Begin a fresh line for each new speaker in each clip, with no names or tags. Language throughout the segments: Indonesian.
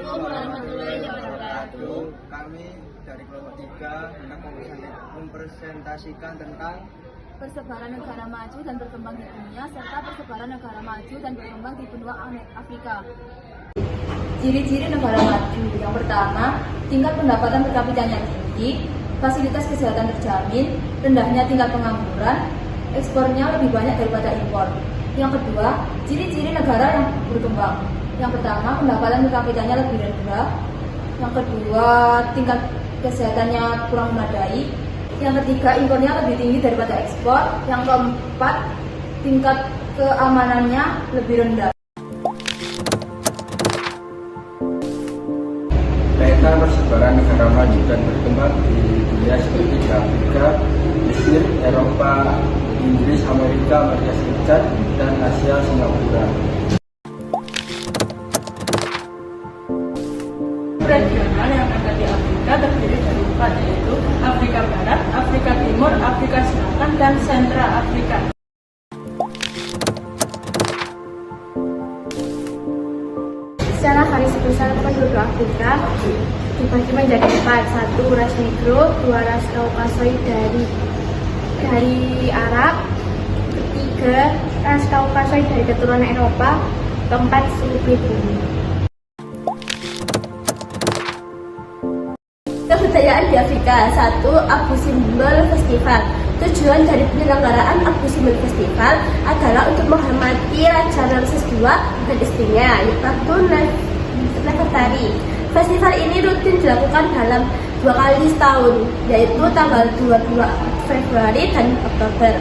Assalamualaikum warahmatullahi wabarakatuh.
Kami dari kelompok 3 hendak mempresentasikan tentang
Persebaran negara maju dan berkembang di dunia serta persebaran negara maju dan berkembang di benua Afrika. Ciri-ciri negara maju. Yang pertama, tingkat pendapatan per kapitanya tinggi, fasilitas kesehatan terjamin, rendahnya tingkat pengangguran, ekspornya lebih banyak daripada impor. Yang kedua, ciri-ciri negara yang berkembang. Yang pertama, pendapatan per kapitanya lebih rendah. Yang kedua, tingkat kesehatannya kurang memadai. Yang ketiga, impornya lebih tinggi daripada ekspor. Yang keempat, tingkat keamanannya lebih rendah.
peta persebaran negara maju dan berkembang di dunia seperti di Afrika, Mesir, Eropa, Inggris, Amerika Serikat, dan Asia Singapura.
Regional yang ada di Afrika terdiri dari 4, yaitu Afrika Barat, Afrika Timur, Afrika Selatan, dan Sentral Afrika.
Secara garis besar penduduk Afrika dibagi menjadi 4. 1. Ras Negro, 2. Ras Kaukasoid dari Arab, 3. Ras Kaukasoid dari keturunan Eropa, 4. Suku pribumi. Kebudayaan di Afrika. 1. Abu Simbel Festival. Tujuan dari penyelenggaraan Abu Simbel Festival adalah untuk menghormati Raja Ramses II dan istrinya, yaitu Nefertari. Festival ini rutin dilakukan dalam 2 kali setahun, yaitu tanggal 22 Februari dan Oktober.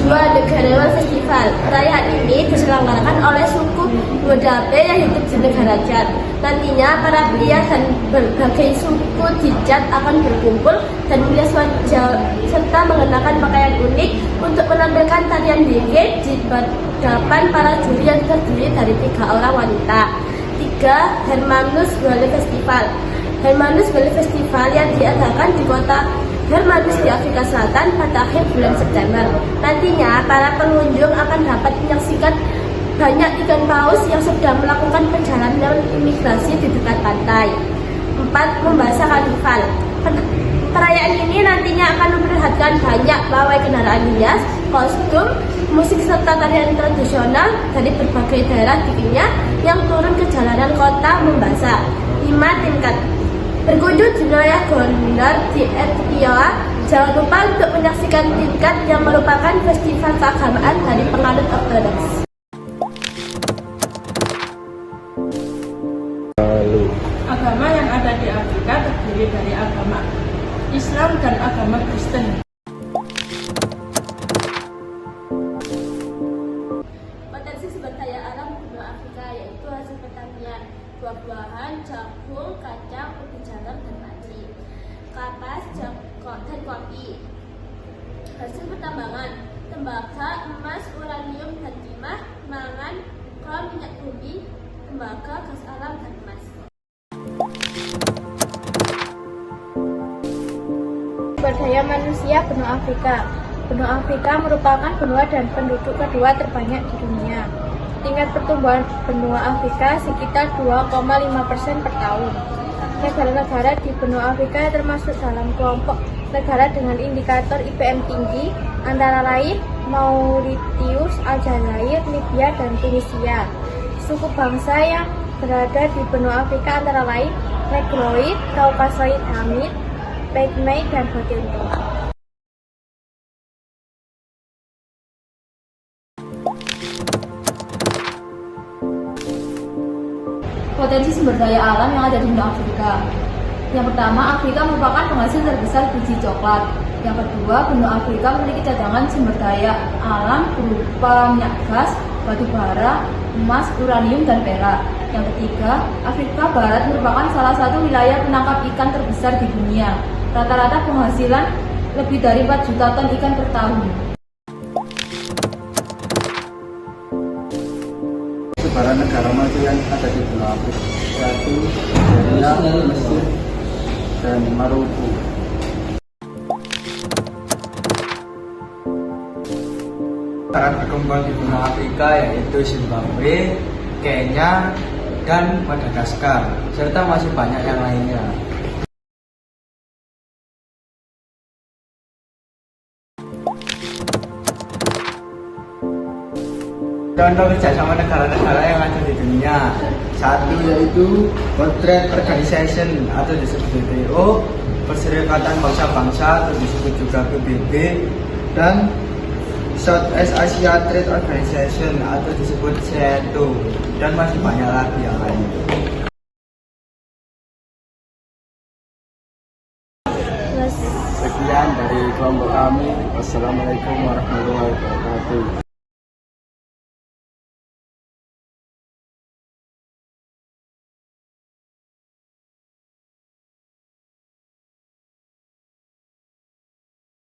2. Negarawan Festival. Perayaan ini diselenggarakan oleh suku Wodabe yang hidup di negara Chad. Nantinya para pria dan berbagai suku di Chad akan berkumpul dan merias wajah serta mengenakan pakaian unik untuk menampilkan tarian dege di hadapan para juri yang terdiri dari 3 orang wanita. 3. Hermanus Welle Festival. Hermanus Welle Festival yang diadakan di kota Hermanus di Afrika Selatan pada akhir bulan September. Nantinya para pengunjung akan dapat menyaksikan banyak ikan paus yang sedang melakukan perjalanan imigrasi di dekat pantai. 4. Mombasa Karnival. Perayaan ini nantinya akan memperlihatkan banyak pawai kendaraan hias, kostum, musik serta tarian tradisional dari berbagai daerah di Kenya yang turun ke jalanan kota Mombasa. 5. Tingkat. Berkunjung di wilayah Gondar di Ethiopia, jangan lupa untuk menyaksikan tingkat yang merupakan festival keagamaan dari penganut Ortodoks.
Agama yang ada di Afrika terdiri dari agama Islam dan agama Kristen.
Potensi sumber daya alam di benua Afrika yaitu hasil pertanian, buah-buahan, jagung, kacang, ubi jalar, dan padi, kapas, dan kopi. Hasil pertambangan, tembaga, emas, uranium, dan timah, mangan, kol, minyak bumi, tembaga, gas alam, dan emas. Sumber daya manusia benua Afrika. Benua Afrika merupakan benua dan penduduk kedua terbanyak di dunia. Tingkat pertumbuhan benua Afrika sekitar 2,5% per tahun. Negara-negara di benua Afrika termasuk dalam kelompok negara dengan indikator IPM tinggi, antara lain Mauritius, Aljazair, Libya, dan Tunisia. Suku bangsa yang berada di benua Afrika antara lain Negroid, Kaukasoid Hamid, Pygmy, dan Bantu. Potensi sumber daya alam yang ada di benua Afrika. Yang pertama, Afrika merupakan penghasil terbesar biji coklat. Yang kedua, benua Afrika memiliki cadangan sumber daya alam berupa minyak gas, batu bara, emas, uranium, dan perak. Yang ketiga, Afrika Barat merupakan salah satu wilayah penangkap ikan terbesar di dunia. Rata-rata penghasilan lebih dari 4 juta ton ikan per tahun.
Persebaran negara maju yang ada di benua Afrika. 1. Nigeria, Mesir, dan Maroko. Negara berkembang di benua Afrika yaitu Zimbabwe, Kenya, dan Madagaskar, serta masih banyak yang lainnya. Contoh kerjasama negara-negara yang ada di dunia. Satu yaitu World Trade Organization atau disebut WTO, Perserikatan Bangsa-Bangsa atau disebut juga PBB, dan Southeast Asia Trade Organization atau disebut SEATO, dan masih banyak lagi yang lain. Sekian dari kelompok kami. Wassalamualaikum warahmatullahi wabarakatuh.